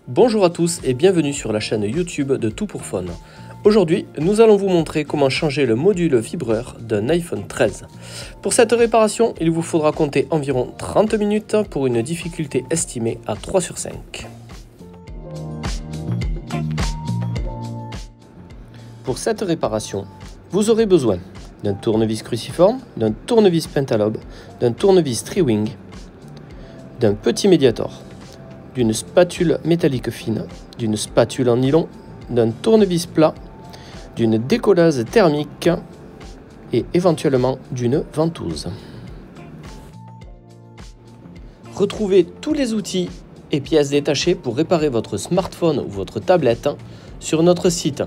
Bonjour à tous et bienvenue sur la chaîne YouTube de Tout pour Phone. Aujourd'hui, nous allons vous montrer comment changer le module vibreur d'un iPhone 13. Pour cette réparation, il vous faudra compter environ 30 minutes pour une difficulté estimée à 3 sur 5. Pour cette réparation, vous aurez besoin d'un tournevis cruciforme, d'un tournevis pentalobe, d'un tournevis tri-wing, d'un petit médiator, d'une spatule métallique fine, d'une spatule en nylon, d'un tournevis plat, d'une décollase thermique et éventuellement d'une ventouse. Retrouvez tous les outils et pièces détachées pour réparer votre smartphone ou votre tablette sur notre site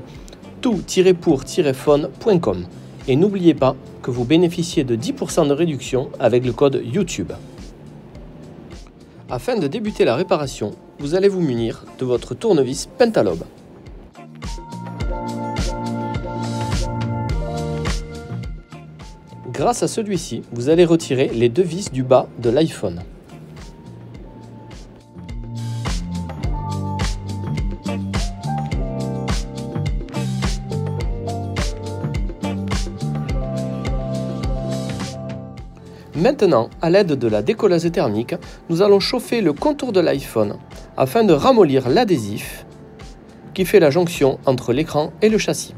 tout-pour-phone.com et n'oubliez pas que vous bénéficiez de 10% de réduction avec le code YouTube. Afin de débuter la réparation, vous allez vous munir de votre tournevis pentalobe. Grâce à celui-ci, vous allez retirer les deux vis du bas de l'iPhone. Maintenant, à l'aide de la décollase thermique, nous allons chauffer le contour de l'iPhone afin de ramollir l'adhésif qui fait la jonction entre l'écran et le châssis.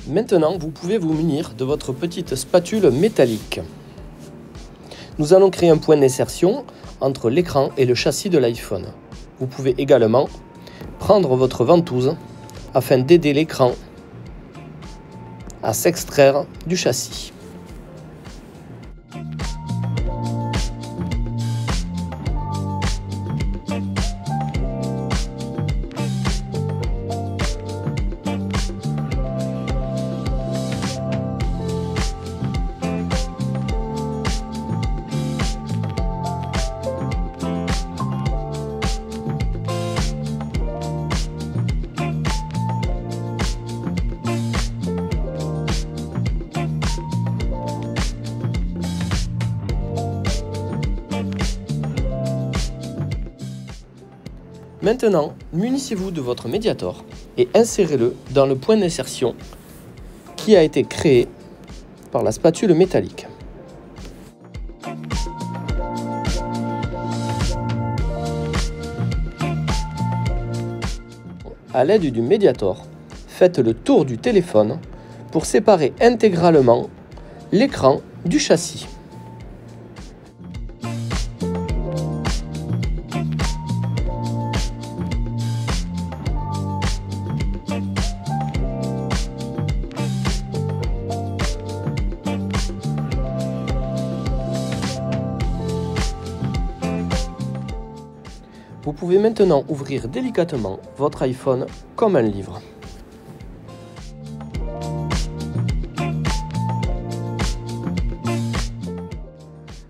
Maintenant, vous pouvez vous munir de votre petite spatule métallique. Nous allons créer un point d'insertion entre l'écran et le châssis de l'iPhone. Vous pouvez également prendre votre ventouse afin d'aider l'écran à s'extraire du châssis. Maintenant, munissez-vous de votre médiator et insérez-le dans le point d'insertion qui a été créé par la spatule métallique. À l'aide du médiator, faites le tour du téléphone pour séparer intégralement l'écran du châssis. Vous pouvez maintenant ouvrir délicatement votre iPhone comme un livre.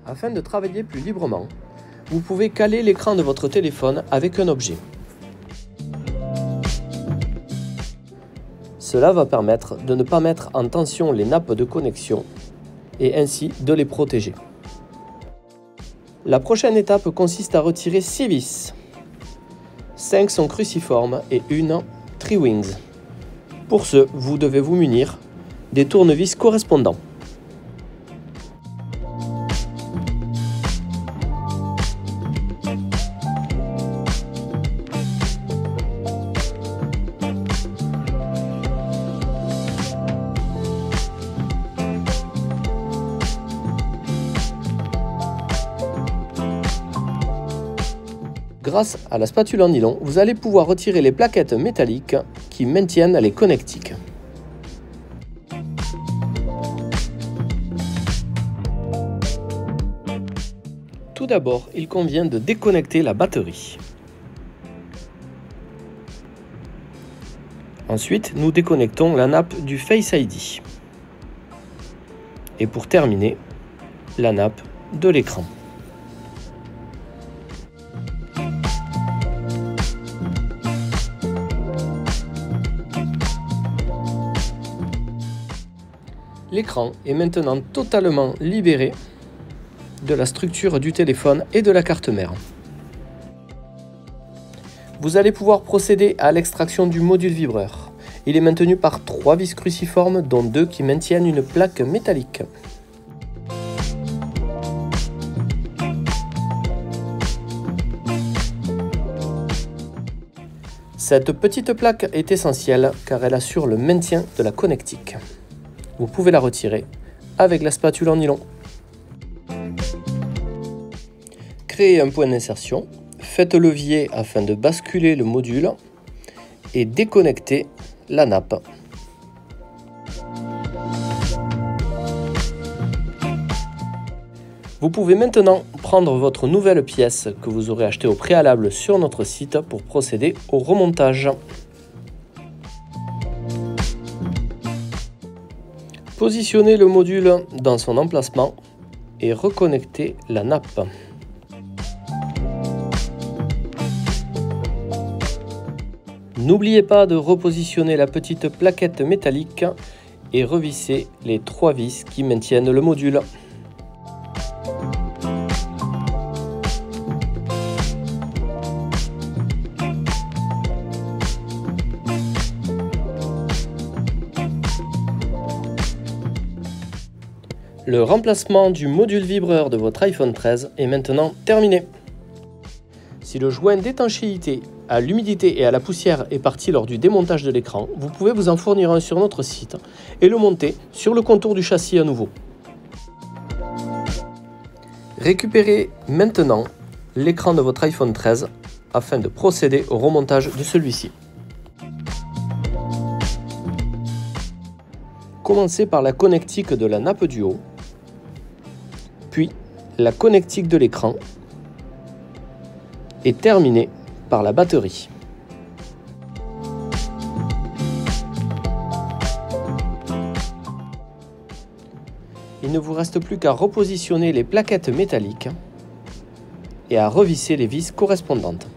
Afin de travailler plus librement, vous pouvez caler l'écran de votre téléphone avec un objet. Cela va permettre de ne pas mettre en tension les nappes de connexion et ainsi de les protéger. La prochaine étape consiste à retirer 6 vis. 5 sont cruciformes et une tri-wings. Pour ce, vous devez vous munir des tournevis correspondants. Grâce à la spatule en nylon, vous allez pouvoir retirer les plaquettes métalliques qui maintiennent les connectiques. Tout d'abord, il convient de déconnecter la batterie. Ensuite, nous déconnectons la nappe du Face ID. Et pour terminer, la nappe de l'écran. L'écran est maintenant totalement libéré de la structure du téléphone et de la carte mère. Vous allez pouvoir procéder à l'extraction du module vibreur. Il est maintenu par 3 vis cruciformes, dont 2 qui maintiennent une plaque métallique. Cette petite plaque est essentielle car elle assure le maintien de la connectique. Vous pouvez la retirer avec la spatule en nylon. Créez un point d'insertion, faites levier afin de basculer le module et déconnectez la nappe. Vous pouvez maintenant prendre votre nouvelle pièce que vous aurez achetée au préalable sur notre site pour procéder au remontage. Positionnez le module dans son emplacement et reconnectez la nappe. N'oubliez pas de repositionner la petite plaquette métallique et revissez les 3 vis qui maintiennent le module. Le remplacement du module vibreur de votre iPhone 13 est maintenant terminé. Si le joint d'étanchéité à l'humidité et à la poussière est parti lors du démontage de l'écran, vous pouvez vous en fournir un sur notre site et le monter sur le contour du châssis à nouveau. Récupérez maintenant l'écran de votre iPhone 13 afin de procéder au remontage de celui-ci. Commencez par la connectique de la nappe du haut, puis la connectique de l'écran et terminez par la batterie. Il ne vous reste plus qu'à repositionner les plaquettes métalliques et à revisser les vis correspondantes.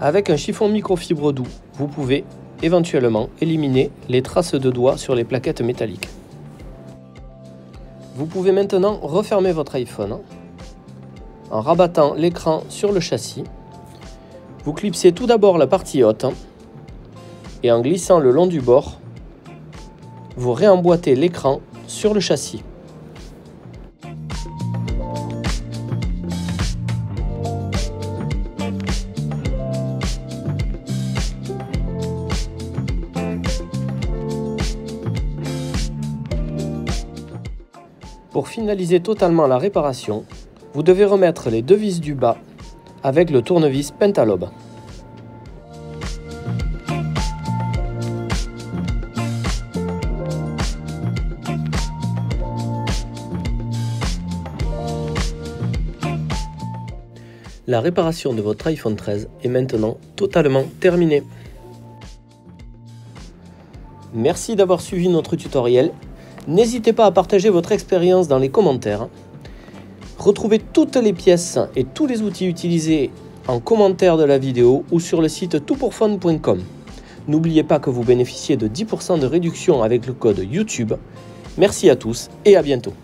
Avec un chiffon microfibre doux, vous pouvez éventuellement éliminer les traces de doigts sur les plaquettes métalliques. Vous pouvez maintenant refermer votre iPhone en rabattant l'écran sur le châssis. Vous clipsez tout d'abord la partie haute et en glissant le long du bord, vous réemboîtez l'écran sur le châssis. Pour finaliser totalement la réparation, vous devez remettre les 2 vis du bas avec le tournevis Pentalobe. La réparation de votre iPhone 13 est maintenant totalement terminée. Merci d'avoir suivi notre tutoriel. N'hésitez pas à partager votre expérience dans les commentaires. Retrouvez toutes les pièces et tous les outils utilisés en commentaire de la vidéo ou sur le site toutpourfun.com. N'oubliez pas que vous bénéficiez de 10% de réduction avec le code YouTube. Merci à tous et à bientôt.